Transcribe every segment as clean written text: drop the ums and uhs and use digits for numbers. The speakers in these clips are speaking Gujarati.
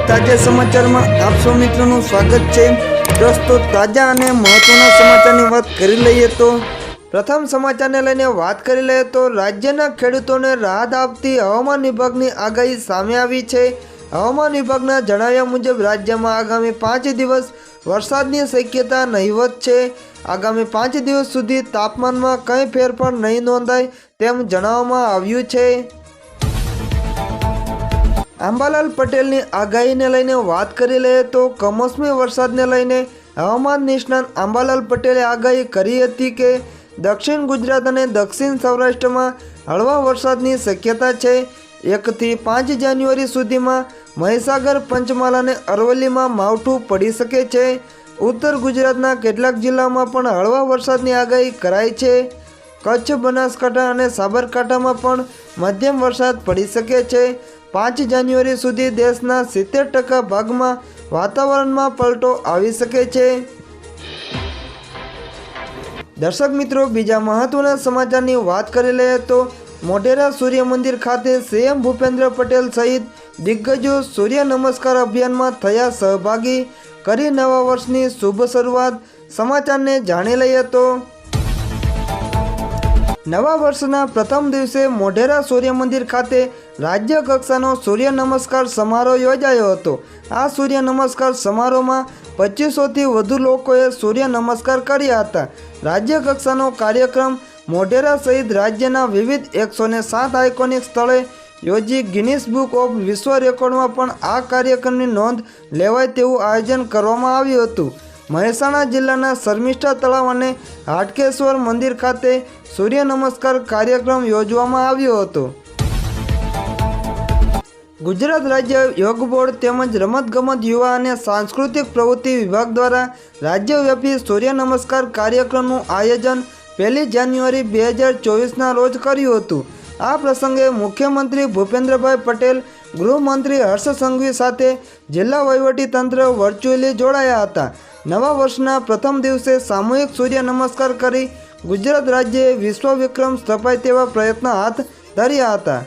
તાજા સમાચારમાં આપ સૌ મિત્રોનું સ્વાગત છે। દોસ્તો, તાજા અને મહત્વના સમાચારની વાત કરી લઈએ તો પ્રથમ સમાચારને લઈને વાત કરી લઈએ તો રાજ્યના ખેડૂતોને રાહત આપતી હવામાન વિભાગની આગાહી સામે આવી છે। હવામાન વિભાગના જણાવ્યા મુજબ રાજ્યમાં આગામી 5 દિવસ વરસાદની શક્યતા નહીવત છે। આગામી 5 દિવસ સુધી તાપમાનમાં કંઈ ફેરફાર નહીં નોંધાય તેમ જણાવવામાં આવ્યું છે। અંબાલાલ પટેલની આગાહીને લઈને વાત કરી લઈએ તો કમોસમી વરસાદને લઈને હવામાન નિષ્ણાત અંબાલાલ પટેલે આગાહી કરી હતી કે દક્ષિણ ગુજરાત અને દક્ષિણ સૌરાષ્ટ્રમાં હળવા વરસાદની શક્યતા છે। 1 થી 5 જાન્યુઆરી સુધીમાં મહીસાગર, પંચમહાલ અને અરવલ્લીમાં માવઠું પડી શકે છે। ઉત્તર ગુજરાતના કેટલાક જિલ્લામાં પણ હળવા વરસાદની આગાહી કરાઈ છે। કચ્છ, બનાસકાંઠા અને સાબરકાંઠામાં પણ મધ્યમ વરસાદ પડી શકે છે। 5 જાન્યુઆરી સુધી દેશના 70% ભાગમાં વાતાવરણમાં પલટો આવી શકે છે। દર્શક મિત્રો, બીજા મહત્વના સમાચારની વાત કરી લઈએ તો મોઢેરા સૂર્ય મંદિર ખાતે સીએમ ભૂપેન્દ્ર પટેલ સહિત દિગ્ગજો સૂર્ય નમસ્કાર અભિયાનમાં થયા સહભાગી, કરી નવા વર્ષની શુભ શરૂઆત। સમાચારને જાણી લઈએ તો નવા વર્ષના પ્રથમ દિવસે મોઢેરા સૂર્ય મંદિર ખાતે રાજ્ય કક્ષાનો સૂર્ય નમસ્કાર સમારોહ યોજાયો હતો। આ સૂર્ય નમસ્કાર સમારોહમાં 2500થી વધુ લોકોએ સૂર્ય નમસ્કાર કર્યા હતા। રાજ્ય કક્ષાનો કાર્યક્રમ મોઢેરા સહિત રાજ્યના વિવિધ 107 આઇકોનિક સ્થળે યોજી ગિનિસ બુક ઓફ વિશ્વ રેકોર્ડમાં પણ આ કાર્યક્રમની નોંધ લેવાય તેવું આયોજન કરવામાં આવ્યું હતું। મહેસાણા જિલ્લાના શર્મિષ્ઠા તળાવ અને હાટકેશ્વર મંદિર ખાતે સૂર્ય નમસ્કાર કાર્યક્રમ યોજવામાં આવ્યો હતો। ગુજરાત રાજ્ય યોગ બોર્ડ તેમજ રમતગમત, યુવા અને સાંસ્કૃતિક પ્રવૃત્તિ વિભાગ દ્વારા રાજ્યવ્યાપી સૂર્ય નમસ્કાર કાર્યક્રમનું આયોજન 1 જાન્યુઆરી 2024ના રોજ કર્યું હતું। આ પ્રસંગે મુખ્યમંત્રી ભૂપેન્દ્રભાઈ પટેલ, ગૃહમંત્રી હર્ષ સંઘવી સાથે જિલ્લા વહીવટીતંત્ર વર્ચ્યુઅલી જોડાયા હતા। નવા વર્ષના પ્રથમ દિવસે સામૂહિક સૂર્ય નમસ્કાર કરી ગુજરાત રાજ્યે વિશ્વ વિક્રમ સ્થપાય તેવા પ્રયત્નો હાથ ધર્યા હતા।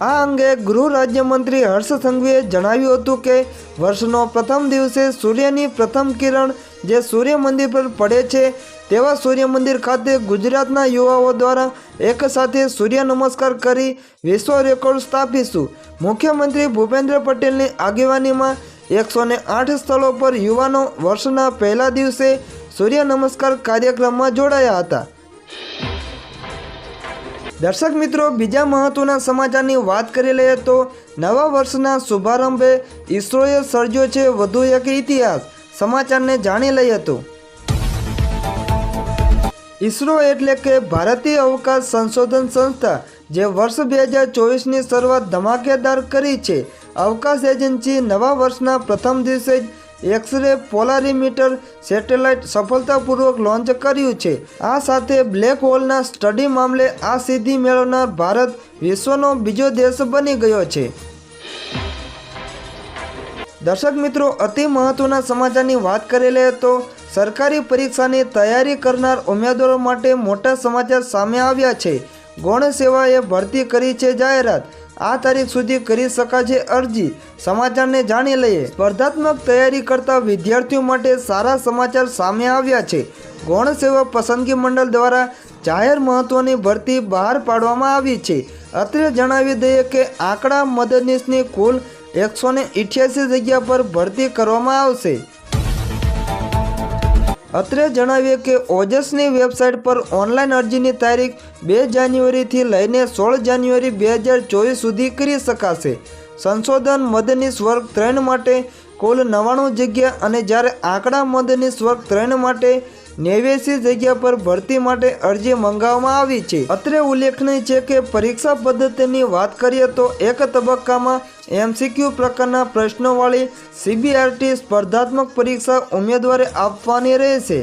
આ અંગે ગૃહ રાજ્યમંત્રી હર્ષ સંઘવીએ જણાવ્યું હતું કે વર્ષનો પ્રથમ દિવસે સૂર્યની પ્રથમ કિરણ જે સૂર્ય મંદિર પર પડે છે તેવા સૂર્ય મંદિર ખાતે ગુજરાતના યુવાઓ દ્વારા એક સાથે સૂર્ય નમસ્કાર કરી વિશ્વ રેકોર્ડ સ્થાપીશું। મુખ્યમંત્રી ભૂપેન્દ્ર પટેલની આગેવાનીમાં 108 સ્થળો પર યુવાનો વર્ષના પહેલા દિવસે સૂર્ય નમસ્કાર કાર્યક્રમમાં જોડાયા હતા। દર્શક મિત્રો, બીજા મહત્વના સમાચારની વાત કરી લઈએ તો નવા વર્ષના શુભારંભે ઇસરોએ સર્જ્યો છે વધુ એક ઇતિહાસ। સમાચારને જાણી લઈએ તો ઇસરો એટલે કે ભારતીય અવકાશ સંશોધન સંસ્થા, જે વર્ષ 2024ની શરૂઆત ધમાકેદાર કરી છે। અવકાશ એજન્સી નવા વર્ષના પ્રથમ દિવસે જ એક્સ-રે પોલારીમીટર સેટેલાઇટ સફળતાપૂર્વક લોન્ચ કર્યું છે। આ સાથે બ્લેક હોલના સ્ટડી મામલે આ સિદ્ધિ મેળવનાર ભારત વિશ્વનો બીજો દેશ બની ગયો છે। દર્શક મિત્રો, અતિ મહત્વના સમાચારની વાત કરી લઈએ તો સરકારી પરીક્ષાની તૈયારી કરનાર ઉમેદવારો માટે મોટા સમાચાર સામે આવ્યા છે। ગૌણ સેવાએ ભરતી કરી છે જાહેરાત। આ તારીખ સુધી કરી શકાશે અરજી। સમાચારને જાણી લઈએ। સ્પર્ધાત્મક તૈયારી કરતા વિદ્યાર્થીઓ માટે સારા સમાચાર સામે આવ્યા છે। ગૌણ સેવા પસંદગી મંડળ દ્વારા જાહેર મહત્વની ભરતી બહાર પાડવામાં આવી છે। અત્રે જણાવી દઈએ કે આંકડા મદદનીશની કુલ 188 જગ્યા પર ભરતી કરવામાં આવશે। અત્રે જણાવીએ કે ઓજસની વેબસાઇટ પર ઓનલાઈન અરજીની તારીખ 2 જાન્યુઆરીથી લઈને 16 જાન્યુઆરી 2024 સુધી કરી શકાશે। સંશોધન મદદનીશ વર્ગ 3 માટે કુલ 99 જગ્યા અને જ્યારે આંકડા મદદનીશ વર્ગ 3 માટે 89 જગ્યા પર ભરતી માટે અરજી મંગાવવામાં આવી છે। અત્રે ઉલ્લેખનીય છે કે પરીક્ષા પદ્ધતિની વાત કરીએ તો એક તબક્કામાં MCQ પ્રકારના પ્રશ્નોવાળી CBRT સ્પર્ધાત્મક પરીક્ષા ઉમેદવારે આપવાની રહેશે।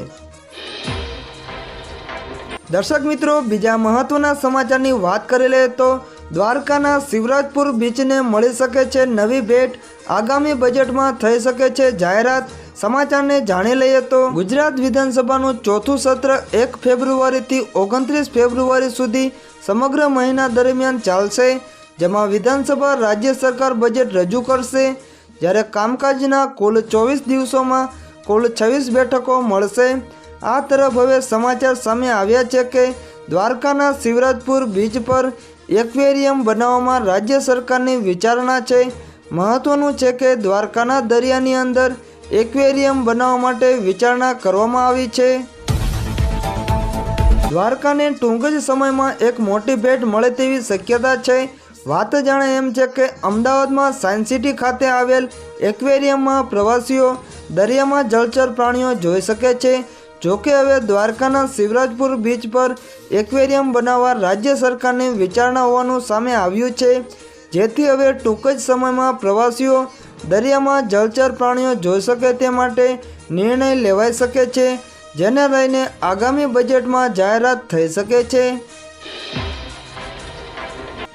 દર્શક મિત્રો, બીજા મહત્વના સમાચારની વાત કરી લઈએ તો દ્વારકાના શિવરાજપુર બીચને મળી શકે છે નવી ભેટ। આગામી બજેટમાં થઈ શકે છે જાહેરાત। સમાચારને જાણી લઈએ તો ગુજરાત વિધાનસભાનું ચોથું સત્ર 1 ફેબ્રુઆરીથી 29 ફેબ્રુઆરી સુધી સમગ્ર મહિના દરમિયાન ચાલશે। જેમાં વિધાનસભા રાજ્ય સરકાર બજેટ રજૂ કરશે। જ્યારે કામકાજના કુલ 24 દિવસોમાં કુલ 26 બેઠકો મળશે। આ તરફ હવે સમાચાર સામે આવ્યા છે કે દ્વારકાના શિવરાજપુર બીચ પર એક્વેરિયમ બનાવવામાં રાજ્ય સરકારની વિચારણા છે। મહત્વનું છે કે દ્વારકાના દરિયાની અંદર એક્વેરિયમ બનાવવા માટે વિચારણા કરવામાં આવી છે। દ્વારકાને ટૂંક જ સમયમાં એક મોટી ભેટ મળે તેવી શક્યતા છે। વાત જાણે એમ છે કે અમદાવાદમાં સાયન્સ સિટી ખાતે આવેલ એક્વેરિયમમાં પ્રવાસીઓ દરિયામાં જળચર પ્રાણીઓ જોઈ શકે છે। જોકે હવે દ્વારકાના શિવરાજપુર બીચ પર એક્વેરિયમ બનાવવા રાજ્ય સરકારની વિચારણા હોવાનું સામે આવ્યું છે, જેથી હવે ટૂંક જ સમયમાં પ્રવાસીઓ દરિયામાં જળચર પ્રાણીઓ જોઈ શકે તે માટે નિર્ણય લેવાઈ શકે છે, જેને લઈને આગામી બજેટમાં જાહેરાત થઈ શકે છે।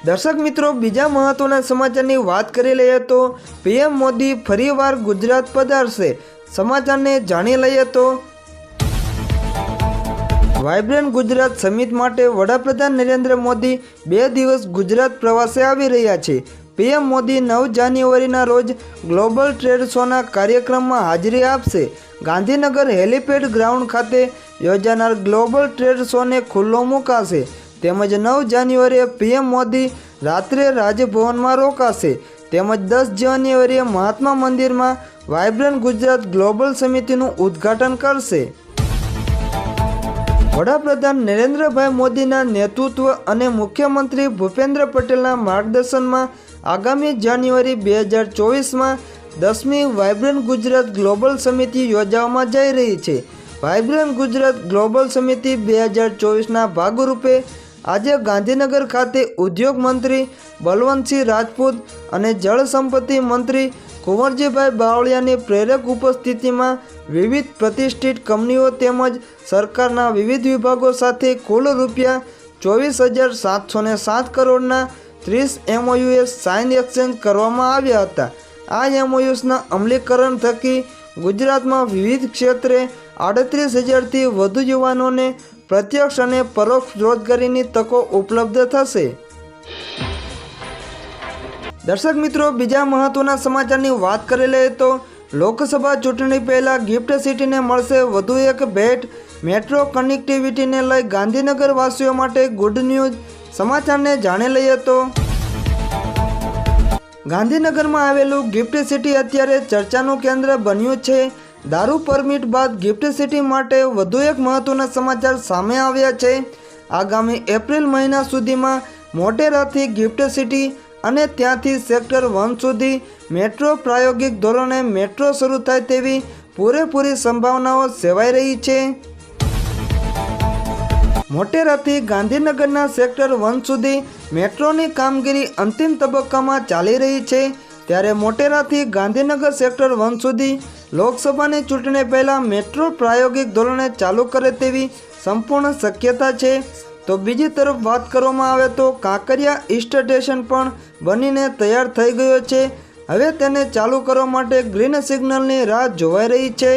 દર્શક મિત્રો, બીજા મહત્વના સમાચારની વાત કરી લઈએ તો પીએમ મોદી ફરીવાર ગુજરાત પધારશે। સમાચારને જાણી લઈએ તો વાઇબ્રન્ટ ગુજરાત સમિટ માટે વડાપ્રધાન નરેન્દ્ર મોદી 2 દિવસ ગુજરાત પ્રવાસે આવી રહ્યા છે। પીએમ મોદી 9 જાન્યુઆરીના રોજ ગ્લોબલ ટ્રેડ શોના કાર્યક્રમમાં હાજરી આપશે। ગાંધીનગર હેલીપેડ ગ્રાઉન્ડ ખાતે યોજાનાર ગ્લોબલ ટ્રેડ શોને ખુલ્લો મુકાશે। તેમજ 9 જાન્યુઆરીએ પીએમ મોદી રાત્રે રાજભવનમાં રોકાશે। તેમજ 10 જાન્યુઆરીએ મહાત્મા મંદિરમાં વાઇબ્રન્ટ ગુજરાત ગ્લોબલ સમિતિનું ઉદ્ઘાટન કરશે। વડાપ્રધાન નરેન્દ્રભાઈ મોદીના નેતૃત્વ અને મુખ્યમંત્રી ભૂપેન્દ્ર પટેલના માર્ગદર્શનમાં આગામી જાન્યુઆરી 2024માં 10મી વાઇબ્રન્ટ ગુજરાત ગ્લોબલ સમિતિ યોજવામાં જઈ રહી છે। વાઇબ્રન્ટ ગુજરાત ગ્લોબલ સમિતિ 2024ના ભાગરૂપે આજે ગાંધીનગર ખાતે ઉદ્યોગ મંત્રી બલવંતસિંહ રાજપૂત અને જળ સંપત્તિ મંત્રી કુંવરજીભાઈ બાવળિયાની પ્રેરક ઉપસ્થિતિમાં વિવિધ પ્રતિષ્ઠિત કંપનીઓ તેમજ સરકારના વિવિધ વિભાગો સાથે કુલ રૂપિયા 24,707 કરોડના 30 MOUs સાઇન એક્સચેન્જ કરવામાં આવ્યા હતા। આ MOUsના અમલીકરણ થકી ગુજરાતમાં વિવિધ ક્ષેત્રે 38,000થી વધુ યુવાનોને પ્રત્યક્ષ અને પરોક્ષ રોજગારીની તકો ઉપલબ્ધ થશે। દર્શક મિત્રો, બીજા મહત્વના સમાચારની વાત કરી લઈએ તો લોકસભા ચૂંટણી પહેલાં ગિફ્ટ સિટીને મળશે વધુ એક ભેટ। મેટ્રો કનેક્ટિવિટીને લઈ ગાંધીનગર વાસીઓ માટે ગુડ ન્યૂઝ। સમાચારને જાણી લઈએ તો ગાંધીનગરમાં આવેલું ગિફ્ટ સિટી અત્યારે ચર્ચાનું કેન્દ્ર બન્યું છે। દારૂ પરમિટ બાદ ગિફ્ટ સિટી માટે વધુ એક મહત્વના સમાચાર સામે આવ્યા છે। આગામી એપ્રિલ મહિના સુધીમાં મોટેરાથી ગિફ્ટ સિટી અને ત્યાંથી સેક્ટર 1 સુધી મેટ્રો પ્રાયોગિક ધોરણે મેટ્રો શરૂ થાય તેવી પૂરેપૂરી સંભાવનાઓ સેવાઈ રહી છે। મોટેરાથી ગાંધીનગરના સેક્ટર 1 સુધી મેટ્રોની કામગીરી અંતિમ તબક્કામાં ચાલી રહી છે। ત્યારે મોટેરાથી ગાંધીનગર સેક્ટર 1 સુધી લોકસભાની ચૂંટણી પહેલાં મેટ્રો પ્રાયોગિક ધોરણે ચાલુ કરે તેવી સંપૂર્ણ શક્યતા છે। તો બીજી તરફ વાત કરવામાં આવે તો કાંકરિયા ઈસ્ટ સ્ટેશન પણ બનીને તૈયાર થઈ ગયો છે। હવે તેને ચાલુ કરવા માટે ગ્રીન સિગ્નલની રાહ જોવાઈ રહી છે।